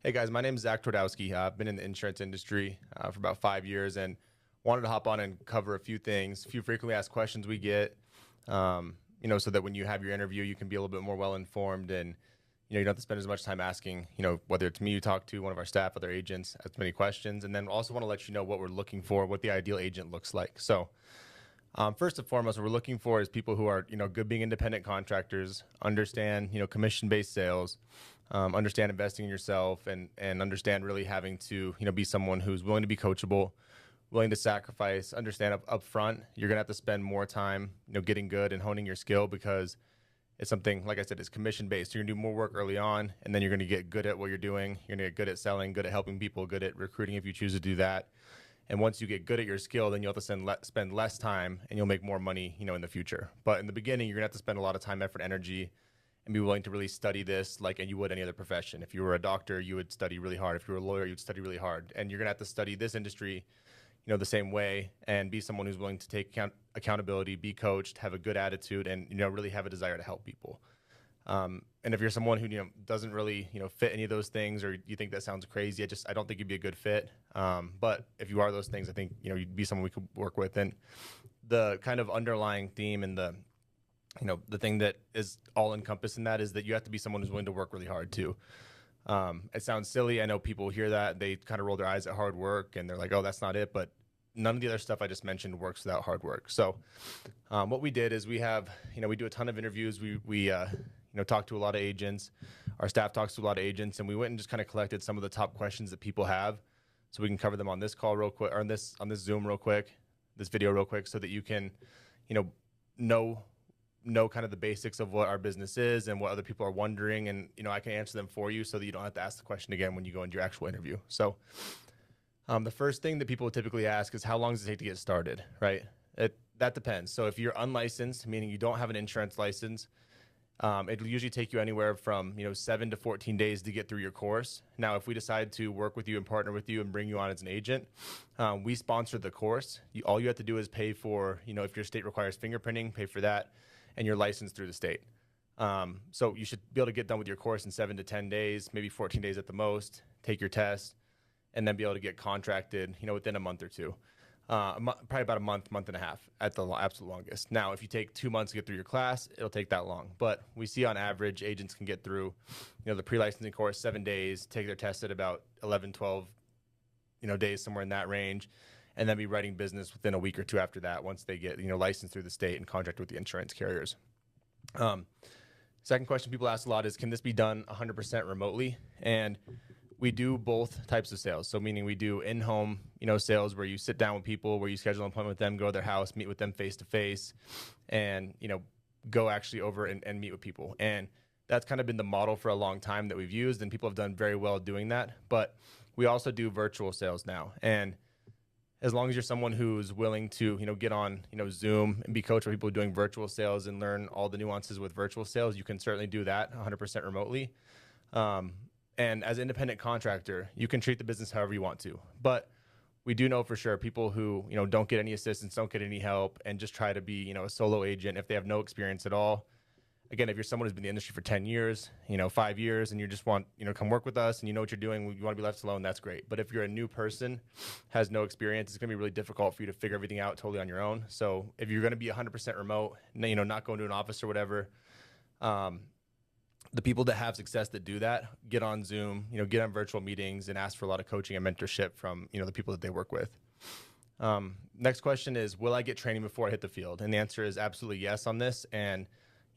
Hey guys, my name is Zac Twardowski. I've been in the insurance industry for about 5 years and wanted to hop on and cover a few things, a few frequently asked questions we get, so that when you have your interview, you can be a little bit more well-informed and, you don't have to spend as much time asking, whether it's me you talk to, one of our staff, other agents, as many questions. And then also want to let you know what we're looking for, what the ideal agent looks like. So first and foremost, what we're looking for is people who are, good being independent contractors, understand, commission-based sales, understand investing in yourself, and understand really having to, be someone who's willing to be coachable, willing to sacrifice, understand up front, you're going to have to spend more time, getting good and honing your skill because it's something, like I said, it's commission-based. You're going to do more work early on, and then you're going to get good at what you're doing. You're going to get good at selling, good at helping people, good at recruiting if you choose to do that. And once you get good at your skill, then you'll have to spend less time and you'll make more money, in the future. But in the beginning, you're gonna have to spend a lot of time, effort, energy, and be willing to really study this like you would any other profession. If you were a doctor, you would study really hard. If you were a lawyer, you'd study really hard. And you're gonna have to study this industry, the same way and be someone who's willing to take accountability, be coached, have a good attitude, and, really have a desire to help people. And if you're someone who, doesn't really, fit any of those things, or you think that sounds crazy, I don't think you'd be a good fit. But if you are those things, I think, you'd be someone we could work with. And the kind of underlying theme and the thing that is all encompassed in that is that you have to be someone who's willing to work really hard too. It sounds silly. I know people hear that, they kind of roll their eyes at hard work and they're like, oh, that's not it. But none of the other stuff I just mentioned works without hard work. So what we did is we have, we do a ton of interviews. We talk to a lot of agents. Our staff talks to a lot of agents, and we went and just kind of collected some of the top questions that people have, so we can cover them on this call real quick, or on this Zoom real quick, this video real quick, so that you can, know kind of the basics of what our business is and what other people are wondering, and I can answer them for you, so that you don't have to ask the question again when you go into your actual interview. So, the first thing that people typically ask is how long does it take to get started, right? That depends. So if you're unlicensed, meaning you don't have an insurance license, it'll usually take you anywhere from 7 to 14 days to get through your course. Now, if we decide to work with you and partner with you and bring you on as an agent, we sponsor the course. All you have to do is pay for, if your state requires fingerprinting, pay for that, and you're licensed through the state. So you should be able to get done with your course in 7 to 10 days, maybe 14 days at the most, take your test, and then be able to get contracted, within a month or two. Probably about a month and a half at the absolute longest. Now, if you take 2 months to get through your class, it'll take that long. But we see on average, agents can get through, the pre-licensing course, 7 days, take their test at about 11, 12, days, somewhere in that range, and then be writing business within a week or two after that, once they get, licensed through the state and contract with the insurance carriers. Second question people ask a lot is, can this be done 100% remotely? And we do both types of sales. So meaning we do in-home, sales where you sit down with people, where you schedule an appointment with them, go to their house, meet with them face-to-face, and, go actually over and meet with people. And that's kind of been the model for a long time that we've used, and people have done very well doing that. But we also do virtual sales now. And as long as you're someone who's willing to, get on, Zoom and be coached by people doing virtual sales and learn all the nuances with virtual sales, you can certainly do that 100% remotely. And as an independent contractor, you can treat the business however you want to. But we do know for sure people who, don't get any assistance, don't get any help, and just try to be, a solo agent if they have no experience at all. Again, if you're someone who's been in the industry for 10 years, 5 years, and you just want, come work with us and you know what you're doing, you want to be left alone, that's great. But if you're a new person, has no experience, it's going to be really difficult for you to figure everything out totally on your own. So if you're going to be 100% remote, not going to an office or whatever, the people that have success that do that get on Zoom, get on virtual meetings and ask for a lot of coaching and mentorship from, the people that they work with. Next question is, will I get training before I hit the field? And the answer is absolutely yes on this. And,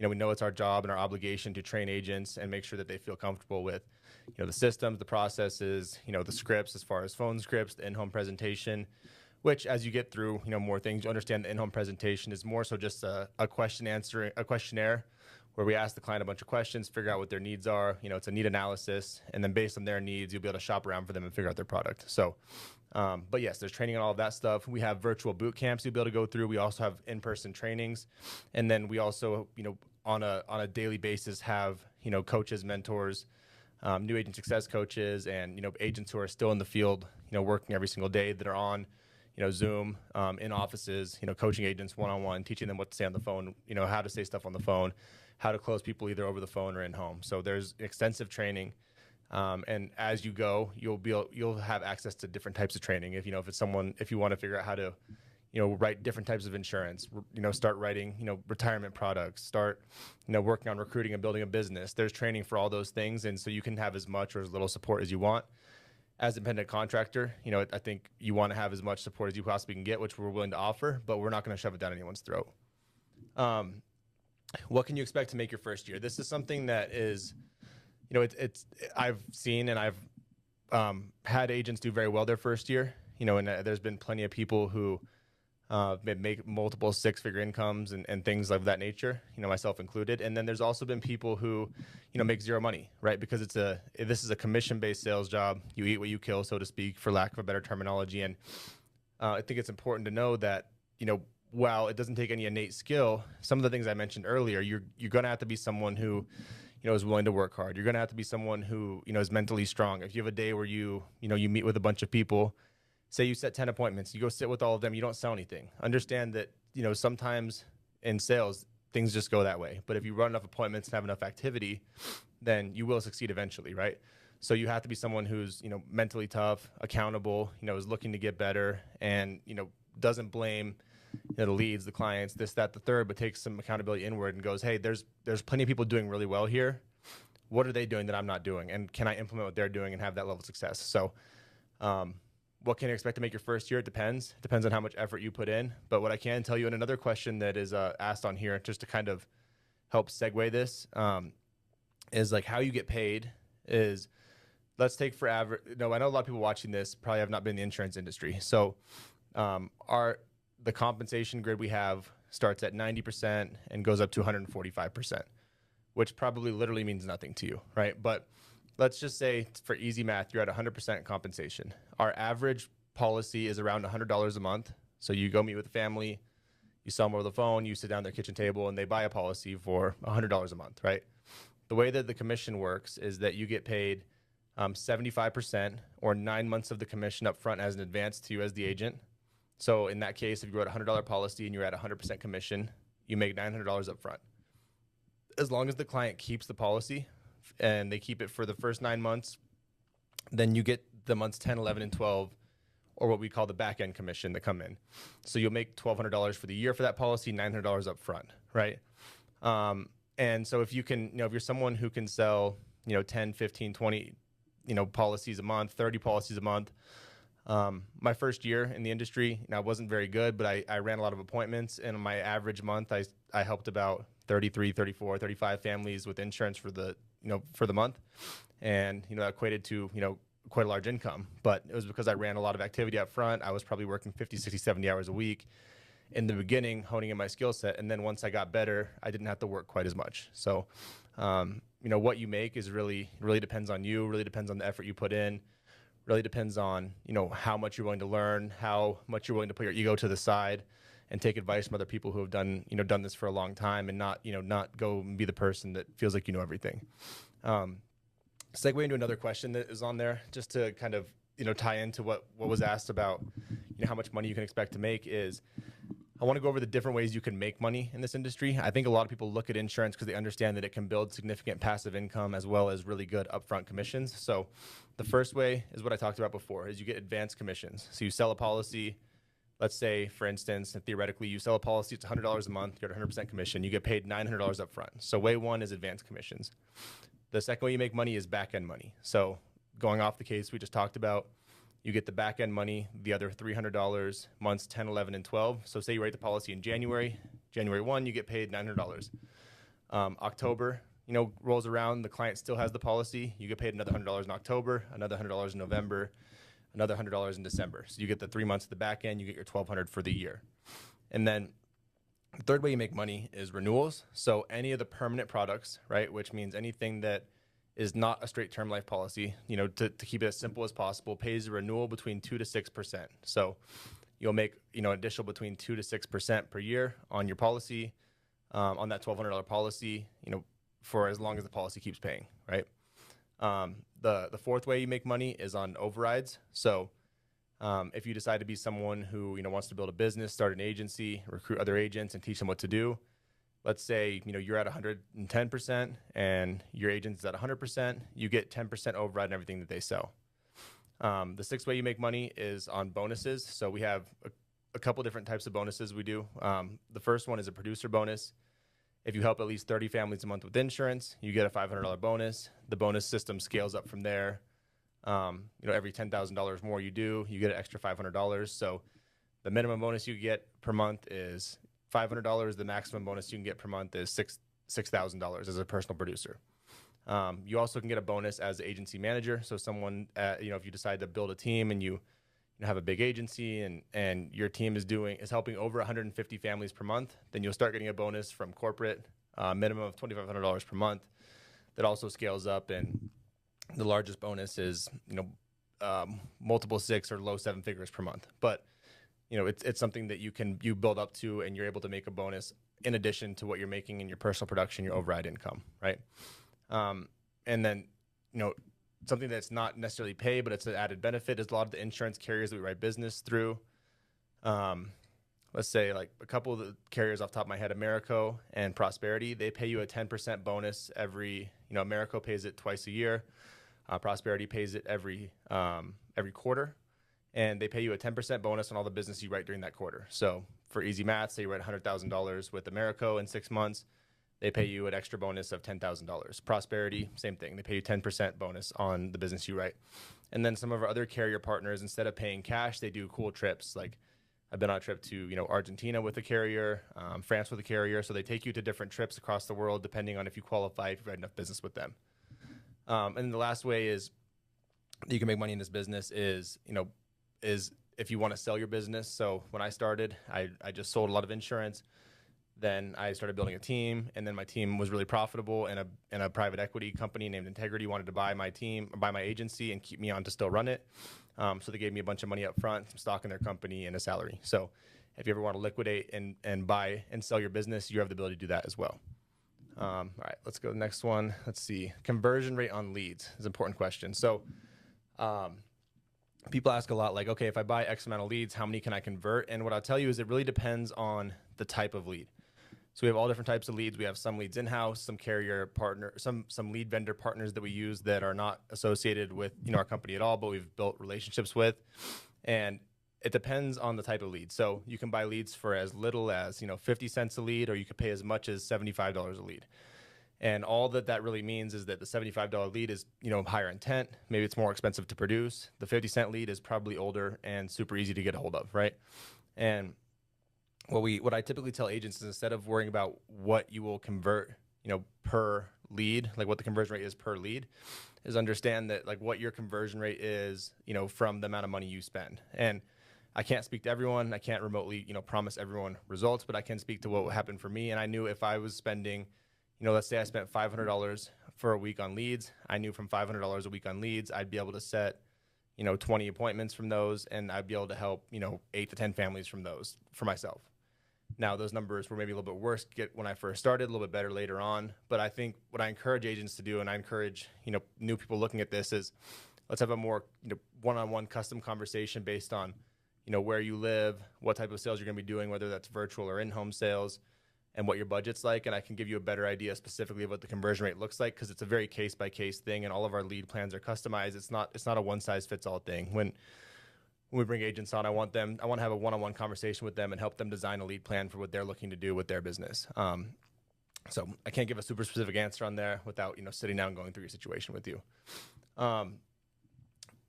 we know it's our job and our obligation to train agents and make sure that they feel comfortable with, the systems, the processes, the scripts as far as phone scripts, the in-home presentation, which as you get through, more things, you understand the in-home presentation is more so just a questionnaire where we ask the client a bunch of questions, figure out what their needs are. It's a need analysis. And then based on their needs, you'll be able to shop around for them and figure out their product. So, but yes, there's training on all of that stuff. We have virtual boot camps you'll be able to go through. We also have in-person trainings. And then we also, on a daily basis have, coaches, mentors, new agent success coaches, and, agents who are still in the field, working every single day that are on, Zoom, in offices, coaching agents one-on-one, teaching them what to say on the phone, how to say stuff on the phone, how to close people either over the phone or in home. So there's extensive training And as you go, you'll have access to different types of training. If if you want to figure out how to, write different types of insurance, start writing, retirement products, start, working on recruiting and building a business. There's training for all those things. And so you can have as much or as little support as you want. As an independent contractor, I think you want to have as much support as you possibly can get, which we're willing to offer, but we're not going to shove it down anyone's throat. What can you expect to make your first year? This is something that is, I've seen and I've had agents do very well their first year, and there's been plenty of people who make multiple six-figure incomes and things of that nature, myself included. And then there's also been people who, make zero money, right? Because this is a commission-based sales job. You eat what you kill, so to speak, for lack of a better terminology. And I think it's important to know that, while it doesn't take any innate skill, some of the things I mentioned earlier, you're going to have to be someone who, is willing to work hard. You're going to have to be someone who, is mentally strong. If you have a day where you meet with a bunch of people, say you set 10 appointments, you go sit with all of them, you don't sell anything. Understand that, sometimes in sales, things just go that way. But if you run enough appointments and have enough activity, then you will succeed eventually, right? So you have to be someone who's, mentally tough, accountable, is looking to get better and, doesn't blame the leads, the clients, this, that, the third, but takes some accountability inward and goes, hey, there's plenty of people doing really well here. What are they doing that I'm not doing? And can I implement what they're doing and have that level of success? So, what can you expect to make your first year? It depends. It depends on how much effort you put in. But what I can tell you, and another question that is asked on here, just to kind of help segue this, is like how you get paid is, let's take for average. No, I know a lot of people watching this probably have not been in the insurance industry. So the compensation grid we have starts at 90% and goes up to 145%, which probably literally means nothing to you, right? But let's just say for easy math, you're at 100% compensation. Our average policy is around $100 a month. So you go meet with the family, you sell them over the phone, you sit down at their kitchen table, and they buy a policy for $100 a month, right? The way that the commission works is that you get paid 75% or 9 months of the commission up front as an advance to you as the agent. So in that case, if you wrote a $100 policy and you're at 100% commission, you make $900 up front. As long as the client keeps the policy and they keep it for the first 9 months, then you get the months 10, 11, and 12, or what we call the back end commission that come in. So you'll make $1,200 for the year for that policy, $900 up front, right? And so if you can, if you're someone who can sell, 10, 15, 20, policies a month, 30 policies a month. My first year in the industry, I wasn't very good, but I ran a lot of appointments, and my average month, I helped about 33, 34, 35 families with insurance for the month. And, that equated to, quite a large income, but it was because I ran a lot of activity up front. I was probably working 50, 60, 70 hours a week in the beginning, honing in my skill set. And then once I got better, I didn't have to work quite as much. So, what you make is really depends on you, really depends on the effort you put in, really depends on, how much you're willing to learn, how much you're willing to put your ego to the side and take advice from other people who have done this for a long time and not go and be the person that feels like you know everything. Segue into another question that is on there just to kind of, tie into what was asked about, how much money you can expect to make is, I want to go over the different ways you can make money in this industry. I think a lot of people look at insurance because they understand that it can build significant passive income as well as really good upfront commissions. So the first way is what I talked about before, is you get advanced commissions. So you sell a policy, let's say, for instance, theoretically, you sell a policy, it's $100 a month, you're at 100% commission, you get paid $900 up front. So way one is advanced commissions. The second way you make money is back-end money. So going off the case we just talked about, you get the back-end money, the other $300, months 10, 11, and 12. So say you write the policy in January 1, you get paid $900. October, rolls around, the client still has the policy, you get paid another $100 in October, another $100 in November, another $100 in December. So you get the 3 months of the back end, you get your $1,200 for the year. And then the third way you make money is renewals. So any of the permanent products, right, which means anything that is not a straight term life policy, to keep it as simple as possible, pays a renewal between 2 to 6%. So you'll make, additional between 2 to 6% per year on your policy, on that $1,200 policy, for as long as the policy keeps paying, right? The fourth way you make money is on overrides. So if you decide to be someone who, wants to build a business, start an agency, recruit other agents and teach them what to do, let's say, you're at 110% and your agent's at 100%, you get 10% override on everything that they sell. The sixth way you make money is on bonuses. So we have a couple different types of bonuses we do. The first one is a producer bonus. If you help at least 30 families a month with insurance, you get a $500 bonus. The bonus system scales up from there. Every $10,000 more you do, you get an extra $500. So the minimum bonus you get per month is $500. The maximum bonus you can get per month is $6,000 as a personal producer. You also can get a bonus as an agency manager. So someone, if you decide to build a team and you have a big agency and your team is helping over 150 families per month, then you'll start getting a bonus from corporate, minimum of $2,500 per month. That also scales up, and the largest bonus is multiple six or low seven figures per month. But it's something that you build up to, and you're able to make a bonus in addition to what you're making in your personal production, your override income, right? And then something that's not necessarily pay, but it's an added benefit, is a lot of the insurance carriers that we write business through. Let's say like a couple of the carriers off the top of my head, Americo and Prosperity, they pay you a 10% bonus every, Americo pays it twice a year. Prosperity pays it every quarter, and they pay you a 10% bonus on all the business you write during that quarter. So for easy math, say you write $100,000 with Americo in 6 months, they pay you an extra bonus of $10,000. Prosperity, same thing. They pay you 10% bonus on the business you write. And then some of our other carrier partners, instead of paying cash, they do cool trips. Like I've been on a trip to, Argentina with a carrier, France with a carrier. So they take you to different trips across the world, depending on if you qualify, if you've had enough business with them. And the last way is that you can make money in this business is if you want to sell your business. So when I started, I just sold a lot of insurance. Then I started building a team, and then my team was really profitable, and a private equity company named Integrity wanted to buy my team, or buy my agency, and keep me on to still run it. So they gave me a bunch of money up front, some stock in their company, and a salary. So if you ever want to liquidate and buy and sell your business, you have the ability to do that as well. All right, let's go to the next one. Let's see. Conversion rate on leads is an important question. So people ask a lot, like, okay, if I buy X amount of leads, how many can I convert? And what I'll tell you is it really depends on the type of lead. So we have all different types of leads. We have some leads in-house, some carrier partner, some lead vendor partners that we use that are not associated with our company at all, but we've built relationships with. And it depends on the type of lead. So you can buy leads for as little as 50 cents a lead, or you could pay as much as $75 a lead. And all that really means is that the $75 lead is higher intent. Maybe it's more expensive to produce. The 50-cent lead is probably older and super easy to get a hold of, right? And what I typically tell agents is, instead of worrying about what you will convert, per lead, like what the conversion rate is per lead, is understand that like what your conversion rate is, from the amount of money you spend. And I can't speak to everyone. I can't remotely, promise everyone results, but I can speak to what happened for me. And I knew if I was spending, let's say I spent $500 for a week on leads, I knew from $500 a week on leads, I'd be able to set 20 appointments from those, and I'd be able to help 8 to 10 families from those for myself. Now, those numbers were maybe a little bit worse when I first started, a little bit better later on. But I think what I encourage agents to do, and I encourage new people looking at this, is let's have a more one-on-one custom conversation based on where you live, what type of sales you're going to be doing, whether that's virtual or in-home sales, and what your budget's like. And I can give you a better idea specifically of what the conversion rate looks like, because it's a very case-by-case thing, and all of our lead plans are customized. It's not a one-size-fits-all thing. When we bring agents on, I want to have a one-on-one conversation with them and help them design a lead plan for what they're looking to do with their business. So I can't give a super specific answer on there without sitting down and going through your situation with you.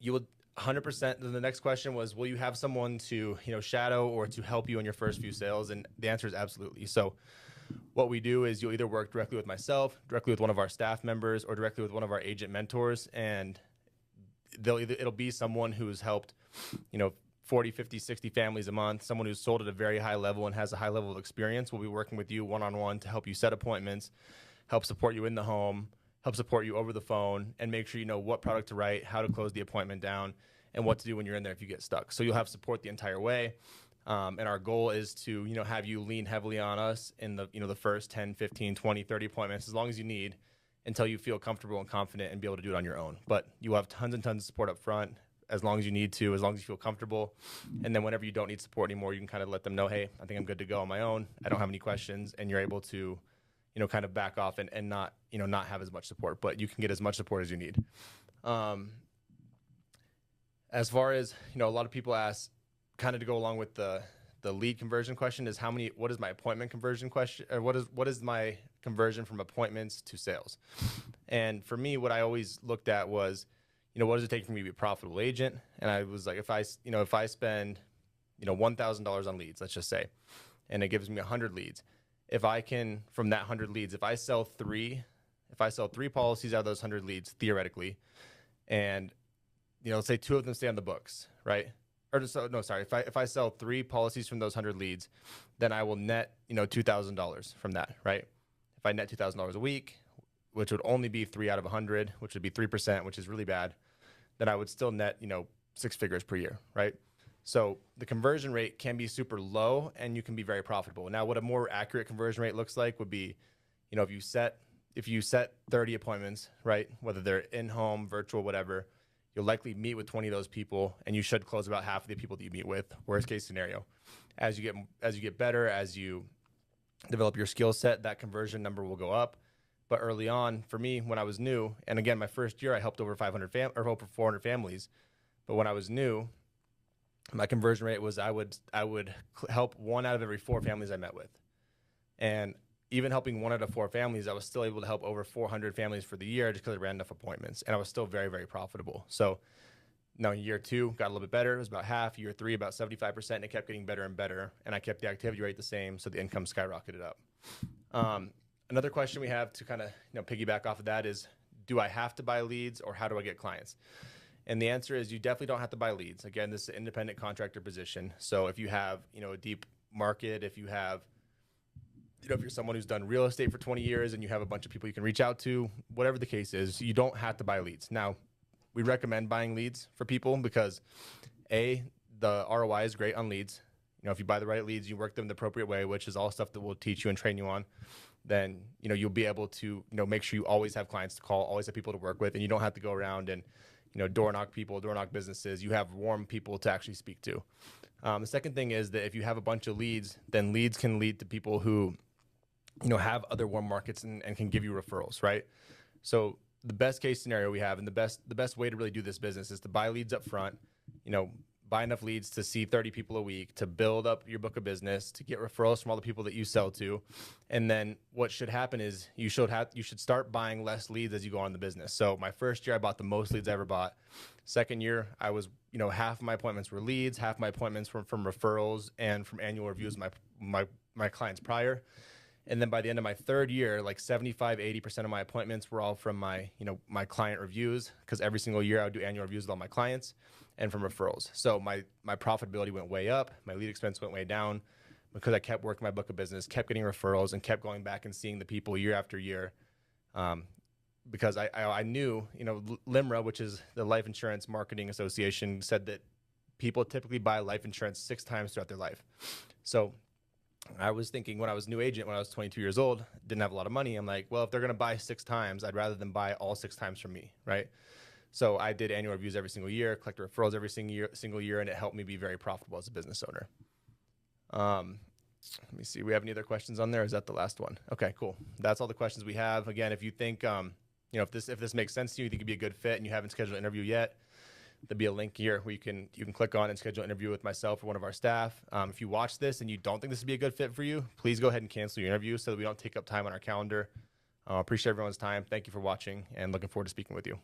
You will 100%. Then the next question was, will you have someone to shadow or to help you in your first few sales? And the answer is absolutely. So what we do is you'll either work directly with myself, directly with one of our staff members, or directly with one of our agent mentors, and it'll be someone who's helped 40, 50, 60 families a month, someone who's sold at a very high level and has a high level of experience. Will be working with you one-on-one to help you set appointments, help support you in the home, help support you over the phone, and make sure you know what product to write, how to close the appointment down, and what to do when you're in there if you get stuck. So you'll have support the entire way. And our goal is to have you lean heavily on us in the first 10, 15, 20, 30 appointments, as long as you need, until you feel comfortable and confident and be able to do it on your own. But you will have tons and tons of support up front. as long as you need to, as long as you feel comfortable. And then whenever you don't need support anymore, you can kind of let them know, hey, I think I'm good to go on my own. I don't have any questions. And you're able to, kind of back off and not, not have as much support, but you can get as much support as you need. As far as, a lot of people ask, kind of to go along with the lead conversion question, is what is my appointment conversion question, or what is my conversion from appointments to sales? And for me, what I always looked at was, what does it take for me to be a profitable agent? And I was like, if I spend, $1,000 on leads, let's just say, and it gives me 100 leads, if I can, from that 100 leads, if I sell three policies out of those 100 leads, theoretically, and, let's say 2 of them stay on the books, right? If I sell 3 policies from those 100 leads, then I will net, $2,000 from that, right? If I net $2,000 a week, which would only be 3 out of 100, which would be 3%, which is really bad, then I would still net, 6 figures per year, right? So the conversion rate can be super low and you can be very profitable. Now, what a more accurate conversion rate looks like would be, if you set 30 appointments, right? Whether they're in-home, virtual, whatever, you'll likely meet with 20 of those people, and you should close about half of the people that you meet with. Worst case scenario, as you get better, as you develop your skill set, that conversion number will go up. But early on, for me, when I was new, and again, my first year, I helped over 400 families. But when I was new, my conversion rate was I would help 1 out of every 4 families I met with, and even helping 1 out of 4 families, I was still able to help over 400 families for the year just because I ran enough appointments, and I was still very, very profitable. So now year 2 got a little bit better. It was about half. Year 3, about 75%, and it kept getting better and better. And I kept the activity rate the same, so the income skyrocketed up. Another question we have to kind of piggyback off of that is, do I have to buy leads, or how do I get clients? And the answer is, you definitely don't have to buy leads. Again, this is an independent contractor position. So if you have a deep market, if you have if you're someone who's done real estate for 20 years and you have a bunch of people you can reach out to, whatever the case is, you don't have to buy leads. Now, we recommend buying leads for people because the ROI is great on leads. If you buy the right leads, you work them the appropriate way, which is all stuff that we'll teach you and train you on, then, you'll be able to, make sure you always have clients to call, always have people to work with, and you don't have to go around and, door knock people, door knock businesses. You have warm people to actually speak to. The second thing is that if you have a bunch of leads, then leads can lead to people who, have other warm markets and can give you referrals, right? So the best case scenario we have, and the best way to really do this business is to buy leads up front, buy enough leads to see 30 people a week, to build up your book of business, to get referrals from all the people that you sell to. And then what should happen is you should start buying less leads as you go on in the business. So my first year, I bought the most leads I ever bought. Second year, I was, half of my appointments were leads, half of my appointments were from referrals and from annual reviews of my clients prior. And then by the end of my third year, like 75-80% of my appointments were all from my client reviews, because every single year I would do annual reviews with all my clients, and from referrals. So my profitability went way up. My lead expense went way down because I kept working my book of business, kept getting referrals, and kept going back and seeing the people year after year. Because I knew, LIMRA, which is the Life Insurance Marketing Association, said that people typically buy life insurance 6 times throughout their life. So I was thinking, when I was a new agent, when I was 22 years old, didn't have a lot of money, I'm like, well, if they're going to buy 6 times, I'd rather them buy all 6 times from me, right? So I did annual reviews every single year, collected referrals every single year, and it helped me be very profitable as a business owner. Let me see. We have any other questions on there? Is that the last one? Okay, cool. That's all the questions we have. Again, if you think, if this makes sense to you, you think it'd be a good fit, and you haven't scheduled an interview yet, there'll be a link here where you can click on and schedule an interview with myself or one of our staff. If you watch this and you don't think this would be a good fit for you, please go ahead and cancel your interview so that we don't take up time on our calendar. Appreciate everyone's time. Thank you for watching, and looking forward to speaking with you.